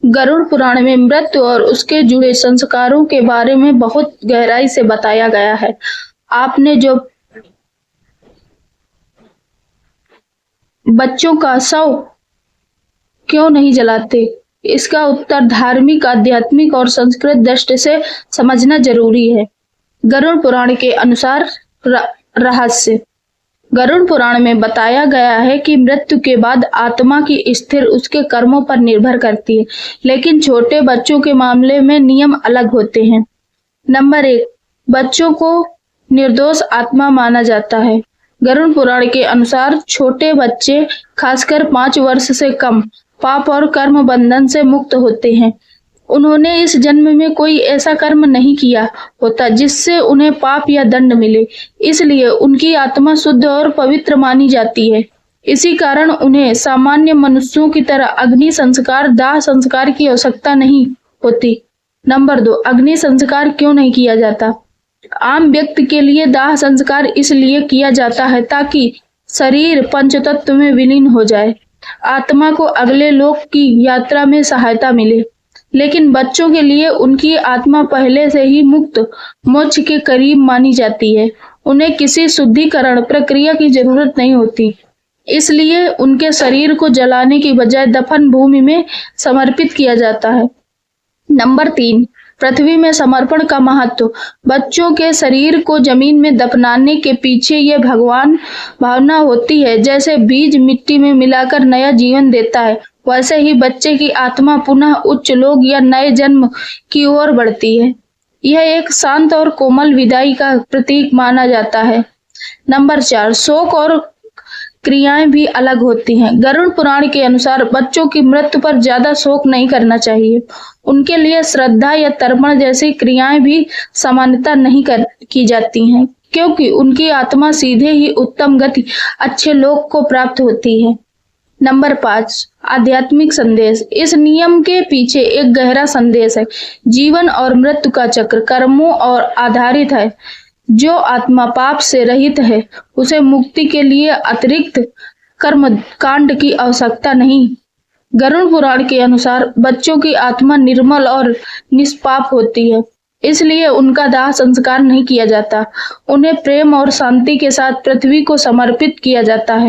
गरुड़ पुराण में मृत्यु और उसके जुड़े संस्कारों के बारे में बहुत गहराई से बताया गया है। आपने जो बच्चों का शव क्यों नहीं जलाते? इसका उत्तर धार्मिक, आध्यात्मिक और संस्कृत दृष्टि से समझना जरूरी है। गरुड़ पुराण के अनुसार रहस्य। गरुड़ पुराण में बताया गया है कि मृत्यु के बाद आत्मा की स्थिति उसके कर्मों पर निर्भर करती है, लेकिन छोटे बच्चों के मामले में नियम अलग होते हैं। नंबर 1, बच्चों को निर्दोष आत्मा माना जाता है। गरुड़ पुराण के अनुसार छोटे बच्चे, खासकर 5 वर्ष से कम, पाप और कर्म बंधन से मुक्त होते हैं। उन्होंने इस जन्म में कोई ऐसा कर्म नहीं किया होता जिससे उन्हें पाप या दंड मिले, इसलिए उनकी आत्मा शुद्ध और पवित्र मानी जाती है। इसी कारण उन्हें सामान्य मनुष्यों की तरह अग्नि संस्कार, दाह संस्कार की आवश्यकता नहीं होती। नंबर 2, अग्नि संस्कार क्यों नहीं किया जाता? आम व्यक्ति के लिए दाह संस्कार इसलिए किया जाता है ताकि शरीर पंचतत्व में विलीन हो जाए, आत्मा को अगले लोक की यात्रा में सहायता मिले। लेकिन बच्चों के लिए उनकी आत्मा पहले से ही मुक्त, मोक्ष के करीब मानी जाती है। उन्हें किसी शुद्धिकरण प्रक्रिया की जरूरत नहीं होती, इसलिए उनके शरीर को जलाने की बजाय दफन भूमि में समर्पित किया जाता है। नंबर 3, पृथ्वी में समर्पण का महत्व। बच्चों के शरीर को जमीन में दफनाने के पीछे यह भगवान भावना होती है। जैसे बीज मिट्टी में मिलाकर नया जीवन देता है, वैसे ही बच्चे की आत्मा पुनः उच्च लोक या नए जन्म की ओर बढ़ती है। यह एक शांत और कोमल विदाई का प्रतीक माना जाता है। नंबर 4, शोक और क्रियाएं भी अलग होती हैं। गरुड़ पुराण के अनुसार बच्चों की मृत्यु पर ज्यादा शोक नहीं करना चाहिए। उनके लिए श्रद्धा या तर्पण जैसी क्रियाएं भी सामान्यतः नहीं की जाती हैं, क्योंकि उनकी आत्मा सीधे ही उत्तम गति, अच्छे लोक को प्राप्त होती है। नंबर 5, आध्यात्मिक संदेश। इस नियम के पीछे एक गहरा संदेश है। जीवन और मृत्यु का चक्र कर्मों और आधारित है। जो आत्मा पाप से रहित है, उसे मुक्ति के लिए अतिरिक्त कर्म कांड की आवश्यकता नहीं। गरुड़ पुराण के अनुसार बच्चों की आत्मा निर्मल और निष्पाप होती है, इसलिए उनका दाह संस्कार नहीं किया जाता। उन्हें प्रेम और शांति के साथ पृथ्वी को समर्पित किया जाता है।